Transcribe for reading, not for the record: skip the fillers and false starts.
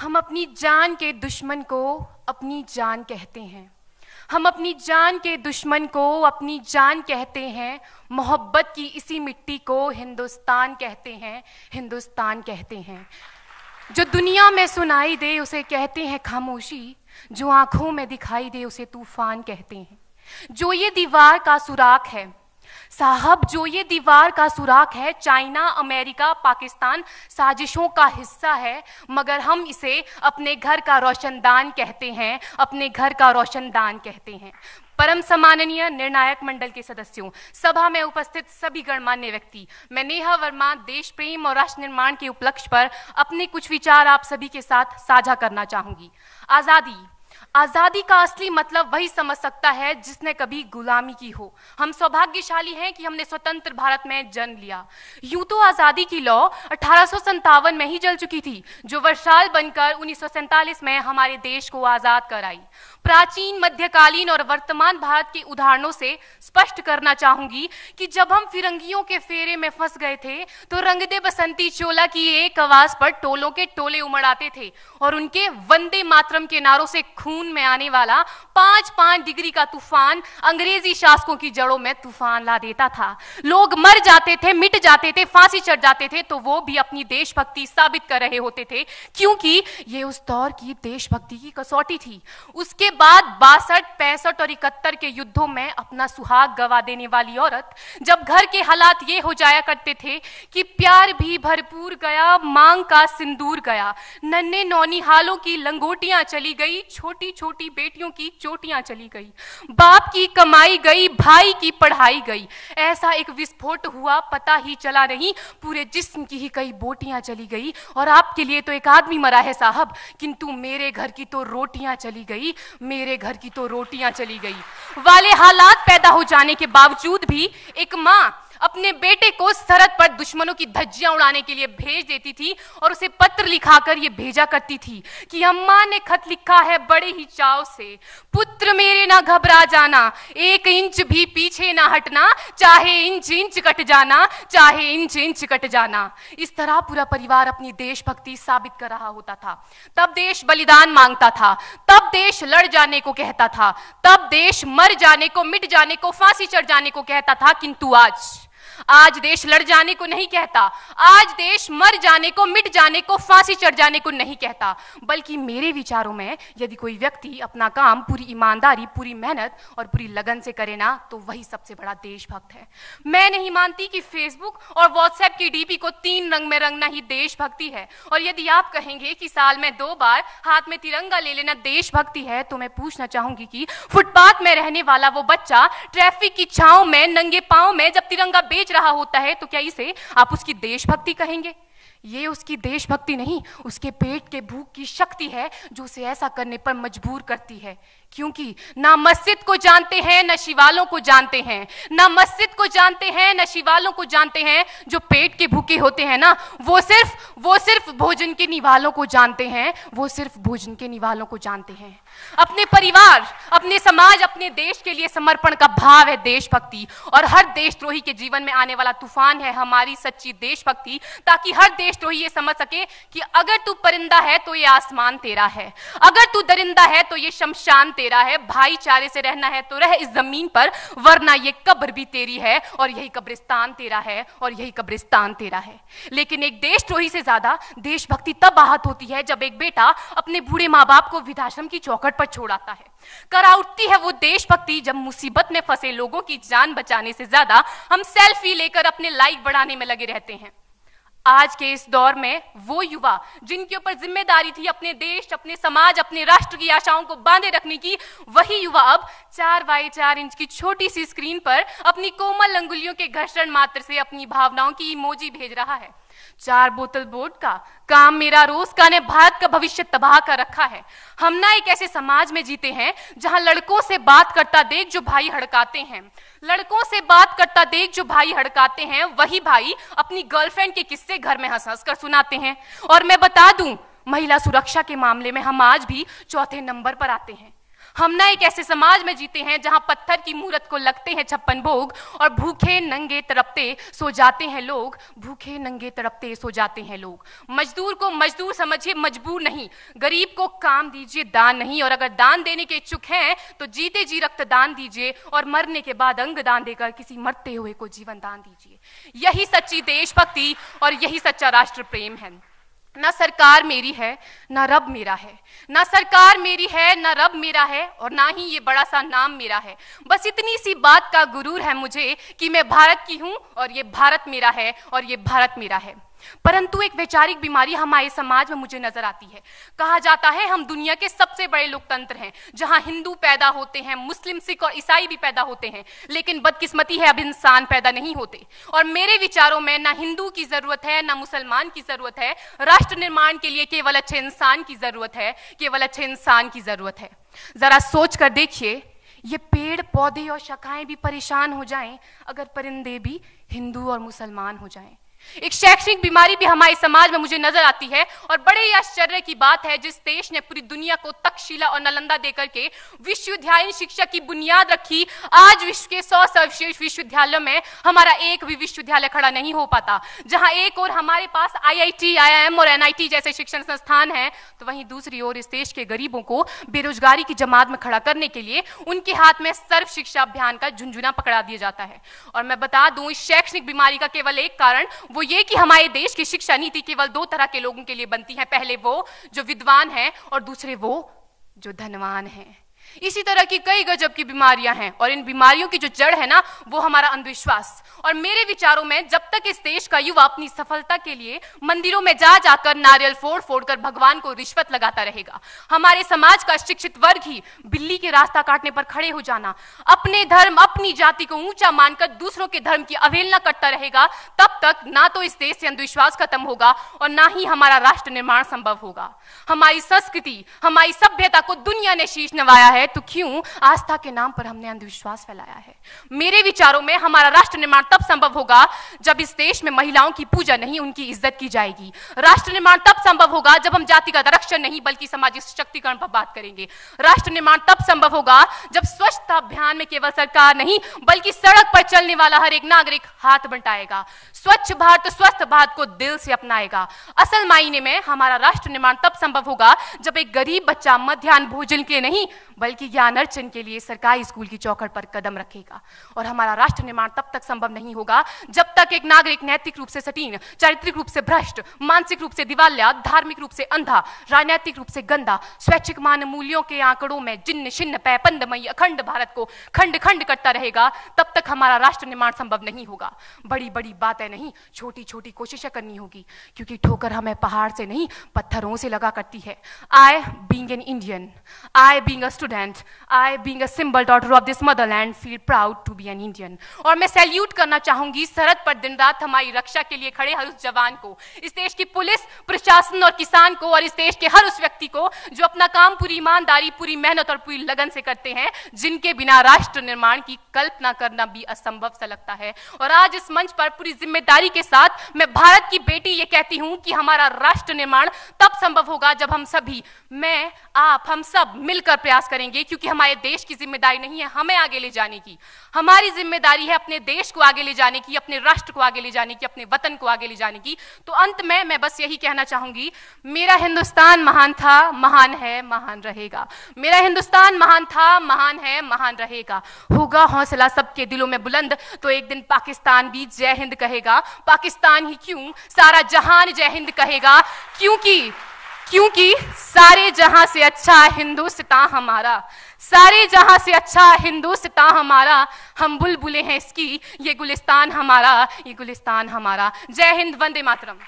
हम अपनी जान के दुश्मन को अपनी जान कहते हैं। हम अपनी जान के दुश्मन को अपनी जान कहते हैं। मोहब्बत की इसी मिट्टी को हिंदुस्तान कहते हैं, हिंदुस्तान कहते हैं। जो दुनिया में सुनाई दे उसे कहते हैं खामोशी, जो आंखों में दिखाई दे उसे तूफान कहते हैं। जो ये दीवार का सुराख है साहब, जो ये दीवार का सुराख है, चाइना, अमेरिका, पाकिस्तान साजिशों का हिस्सा है, मगर हम इसे अपने घर का रोशनदान कहते हैं, अपने घर का रोशनदान कहते हैं। परम सम्माननीय निर्णायक मंडल के सदस्यों, सभा में उपस्थित सभी गणमान्य व्यक्ति, मैं नेहा वर्मा देश प्रेम और राष्ट्र निर्माण के उपलक्ष्य पर अपने कुछ विचार आप सभी के साथ साझा करना चाहूंगी। आज़ादी का असली मतलब वही समझ सकता है जिसने कभी गुलामी की हो। हम सौभाग्यशाली हैं कि हमने स्वतंत्र भारत में जन्म लिया। यूं तो आज़ादी की लौ 1857 में ही जल चुकी थी, जो वर्षाल बनकर 1947 में हमारे देश को आज़ाद कराई। प्राचीन, मध्यकालीन और वर्तमान भारत के उदाहरणों से स्पष्ट करना चाहूंगी कि जब हम फिरंगियों के फेरे में फंस गए थे तो रंग दे बसंती चोला की एक आवाज पर टोलों के टोले उमड़ आते थे और उनके वंदे मातरम के नारों से खून में आने वाला 5-5 डिग्री का तूफान अंग्रेजी शासकों की जड़ों में तूफान ला देता था। लोग मर जाते थे, मिट जाते थे, फांसी चढ़ जाते थे, तो वो भी अपनी देशभक्ति साबित कर रहे होते थे, क्योंकि ये उस दौर की देशभक्ति की कसौटी थी। उसके बाद 62, 65 और 71 के युद्धों में अपना सुहाग गवा देने वाली औरत, जब घर के हालात ये हो जाया करते थे कि प्यार भी भरपूर गया, मांग का सिंदूर गया, नन्हे नौनिहालों की लंगोटियां चली गई, छोटी छोटी बेटियों की चोटियां चली गई, बाप की कमाई गई, भाई की पढ़ाई गई, ऐसा एक विस्फोट हुआ पता ही चला नहीं, पूरे जिस्म की ही कई बोटियां चली गई। और आपके लिए तो एक आदमी मरा है साहब, किंतु मेरे घर की तो रोटियां चली गई, मेरे घर की तो रोटियां चली गई वाले हालात पैदा हो जाने के बावजूद भी एक मां अपने बेटे को सरहद पर दुश्मनों की धज्जियां उड़ाने के लिए भेज देती थी और उसे पत्र लिखाकर ये भेजा करती थी कि अम्मा ने खत लिखा है बड़े ही चाव से, पुत्र मेरे ना घबरा जाना, 1 इंच भी पीछे ना हटना, चाहे इंच इंच कट जाना, चाहे इंच इंच कट जाना। इस तरह पूरा परिवार अपनी देशभक्ति साबित कर रहा होता था। तब देश बलिदान मांगता था, तब देश लड़ जाने को कहता था, तब देश मर जाने को, मिट जाने को, फांसी चढ़ जाने को कहता था। किंतु आज देश लड़ जाने को नहीं कहता, आज देश मर जाने को, मिट जाने को, फांसी चढ़ जाने को नहीं कहता, बल्कि मेरे विचारों में यदि कोई व्यक्ति अपना काम पूरी ईमानदारी, पूरी मेहनत और पूरी लगन से करे ना, तो वही सबसे बड़ा देशभक्त है। मैं नहीं मानती कि फेसबुक और व्हाट्सएप की डीपी को 3 रंग में रंगना ही देशभक्ति है। और यदि आप कहेंगे कि साल में 2 बार हाथ में तिरंगा ले लेना देशभक्ति है, तो मैं पूछना चाहूंगी कि फुटपाथ में रहने वाला वो बच्चा ट्रैफिक की छांव में नंगे पांव में जब तिरंगा बेच रहा होता है, तो क्या इसे आप उसकी देशभक्ति कहेंगे? ये उसकी देशभक्ति नहीं, उसके पेट के भूख की शक्ति है जो उसे ऐसा करने पर मजबूर करती है। क्योंकि ना मस्जिद को जानते हैं, न शिवालों को जानते हैं, ना मस्जिद को जानते हैं, न शिवालों को जानते हैं। जो पेट के भूखे होते हैं ना, वो सिर्फ भोजन के निवालों को जानते हैं, वो सिर्फ भोजन के निवालों को जानते हैं। अपने परिवार, अपने समाज, अपने देश के लिए समर्पण का भाव है देशभक्ति। और हर देशद्रोही के जीवन में आने वाला तूफान है हमारी सच्ची देशभक्ति, ताकि हर देशद्रोही ये समझ सके कि अगर तू परिंदा है तो ये आसमान तेरा है, अगर तू दरिंदा है तो ये शमशान तेरा है, भाईचारे से रहना है तो रह इस जमीन पर, वरना ये कब्र भी तेरी है और यही कब्रिस्तान तेरा है और यही कब्रिस्तान तेरा है। लेकिन एक देशद्रोही से ज्यादा देशभक्ति तब आहत होती है जब एक बेटा अपने बूढ़े माँ बाप को वृद्धाश्रम की चौखट पर छोड़ आता है। करा उठती है वो देशभक्ति जब मुसीबत में फंसे लोगों की जान बचाने से ज्यादा हम सेल्फी लेकर अपने लाइक बढ़ाने में लगे रहते हैं। आज के इस दौर में वो युवा जिनके ऊपर जिम्मेदारी थी अपने देश, अपने समाज, अपने राष्ट्र की आशाओं को बांधे रखने की, वही युवा अब 4x4 इंच की छोटी सी स्क्रीन पर अपनी कोमल अंगुलियों के घर्षण मात्र से अपनी भावनाओं की इमोजी भेज रहा है। 4 बोतल वोट का काम मेरा रोज का ने भारत का भविष्य तबाह कर रखा है। हम ना एक ऐसे समाज में जीते हैं जहां लड़कों से बात करता देख जो भाई हड़काते हैं, लड़कों से बात करता देख जो भाई हड़काते हैं, वही भाई अपनी गर्लफ्रेंड के किस्से घर में हंस हंस कर सुनाते हैं। और मैं बता दूं, महिला सुरक्षा के मामले में हम आज भी 4थे नंबर पर आते हैं। हम ना एक ऐसे समाज में जीते हैं जहां पत्थर की मूरत को लगते हैं 56 भोग और भूखे नंगे तड़पते सो जाते हैं लोग, भूखे नंगे तड़पते सो जाते हैं लोग। मजदूर को मजदूर समझिए, मजबूर नहीं। गरीब को काम दीजिए, दान नहीं। और अगर दान देने के इच्छुक हैं तो जीते जी रक्तदान दीजिए और मरने के बाद अंग दान देकर किसी मरते हुए को जीवन दान दीजिए। यही सच्ची देशभक्ति और यही सच्चा राष्ट्र प्रेम है। ना सरकार मेरी है ना रब मेरा है, ना सरकार मेरी है ना रब मेरा है, और ना ही ये बड़ा सा नाम मेरा है। बस इतनी सी बात का गुरूर है मुझे कि मैं भारत की हूं और ये भारत मेरा है और ये भारत मेरा है। परंतु एक वैचारिक बीमारी हमारे समाज में मुझे नजर आती है। कहा जाता है हम दुनिया के सबसे बड़े लोकतंत्र हैं, जहां हिंदू पैदा होते हैं, मुस्लिम, सिख और ईसाई भी पैदा होते हैं, लेकिन बदकिस्मती है अब इंसान पैदा नहीं होते। और मेरे विचारों में ना हिंदू की जरूरत है ना मुसलमान की जरूरत है। राष्ट्र निर्माण के लिए केवल अच्छे इंसान की जरूरत है, केवल अच्छे इंसान की जरूरत है। जरा सोच कर देखिए, ये पेड़ पौधे और शाखाएं भी परेशान हो जाएं अगर परिंदे भी हिंदू और मुसलमान हो जाएं। एक शैक्षणिक बीमारी भी हमारे समाज में मुझे नजर आती है, और बड़े ही आश्चर्य की बात है जिस देश ने पूरी दुनिया को तक्षशिला और नालंदा देकर के विश्वविद्यालय शिक्षा की बुनियाद रखी, आज विश्व के 100 सर्वश्रेष्ठ विश्वविद्यालयों में हमारा एक भी विश्वविद्यालय खड़ा नहीं हो पाता। जहां एक और हमारे पास IIT, IIM और NIT जैसे शिक्षण संस्थान हैं, तो वहीं दूसरी ओर इस देश के गरीबों को बेरोजगारी की जमात में खड़ा करने के लिए उनके हाथ में सर्व शिक्षा अभियान का झुंझुना पकड़ा दिया जाता है। और मैं बता दूं, इस शैक्षणिक बीमारी का केवल एक कारण वो ये कि हमारे देश की शिक्षा नीति केवल 2 तरह के लोगों के लिए बनती है। पहले वो जो विद्वान हैं और दूसरे वो जो धनवान हैं। इसी तरह की कई गजब की बीमारियां हैं, और इन बीमारियों की जो जड़ है ना, वो हमारा अंधविश्वास। और मेरे विचारों में जब तक इस देश का युवा अपनी सफलता के लिए मंदिरों में जा जाकर नारियल फोड़ फोड़ कर भगवान को रिश्वत लगाता रहेगा, हमारे समाज का शिक्षित वर्ग ही बिल्ली के रास्ता काटने पर खड़े हो जाना, अपने धर्म अपनी जाति को ऊंचा मानकर दूसरों के धर्म की अवहेलना करता रहेगा, तब तक ना तो इस देश से अंधविश्वास खत्म होगा और ना ही हमारा राष्ट्र निर्माण संभव होगा। हमारी संस्कृति, हमारी सभ्यता को दुनिया ने शीश नवाया है, तो क्यों आस्था के नाम पर हमने अंधविश्वास फैलाया है? मेरे विचारों में हमारा राष्ट्र निर्माण तब संभव होगा जब इस देश में महिलाओं की पूजा नहीं, उनकी इज्जत की जाएगी। राष्ट्र निर्माण तब संभव होगा जब हम जातिगत आरक्षण नहीं बल्कि सामाजिक सशक्तिकरण पर बात करेंगे। राष्ट्र निर्माण तब संभव होगा जब स्वच्छता अभियान में केवल सरकार नहीं बल्कि सड़क पर चलने वाला हर एक नागरिक हाथ बंटाएगा, स्वच्छ भारत स्वस्थ भारत को दिल से अपनाएगा। असल मायने में हमारा राष्ट्र निर्माण तब संभव होगा जब एक गरीब बच्चा मध्याह्न भोजन के लिए नहीं बल्कि ज्ञान अर्जन के लिए सरकारी स्कूल की चौखट पर कदम रखेगा। और हमारा राष्ट्र निर्माण तब तक संभव नहीं होगा जब तक एक नागरिक नैतिक रूप से सटीन, चारित्रिक रूप से भ्रष्ट, मानसिक रूप से दिवालिया, धार्मिक रूप से अंधा, राजनीतिक रूप से गंदा, स्वैच्छिक मान मूल्यों के आंकड़ों में जिन्न शिन्न पैपंदमयी अखंड भारत को खंड खंड करता रहेगा। तब तक हमारा राष्ट्र निर्माण संभव नहीं होगा। बड़ी बड़ी बातें नहीं, छोटी छोटी कोशिशें करनी होगी, क्योंकि ठोकर हमें पहाड़ से नहीं पत्थरों से लगा करती है। I being an Indian, I being a student, I being a symbol daughter of this motherland feel proud to be an Indian। और मैं सैल्यूट करना चाहूंगी सरहद पर दिन रात हमारी रक्षा के लिए खड़े हर उस जवान को, इस देश की पुलिस, प्रशासन और किसान को, और इस देश के हर उस व्यक्ति को जो अपना काम पूरी ईमानदारी, पूरी मेहनत और पूरी लगन से करते हैं, जिनके बिना राष्ट्र निर्माण की कल्पना करना भी असंभव सा लगता है। और आज इस मंच पर पूरी जिम्मेदारी के साथ मैं भारत की बेटी ये कहती हूं कि हमारा राष्ट्र निर्माण तब संभव होगा जब हम सभी, मैं, आप, हम सब मिलकर प्रयास करेंगे, क्योंकि हमारे देश की जिम्मेदारी नहीं है हमें आगे ले जाने की, हमारी जिम्मेदारी है अपने देश को आगे ले जाने की, अपने राष्ट्र को आगे ले जाने की, अपने वतन को आगे ले जाने की। तो अंत में मैं बस यही कहना चाहूंगी, मेरा हिंदुस्तान महान था, महान है, महान रहेगा। मेरा हिंदुस्तान महान था, महान है, महान रहेगा। होगा हौसला सबके दिलों में बुलंद तो एक दिन पाकिस्तान भी जय हिंद कहेगा। पाकिस्तान ही क्यों, सारा जहान जय हिंद कहेगा, क्योंकि सारे जहां से अच्छा हिंदुस्तान हमारा, सारे जहां से अच्छा हिंदुस्तान हमारा, हम बुलबुलें हैं इसकी, ये गुलिस्तान हमारा, ये गुलिस्तान हमारा। जय हिंद, वंदे मातरम।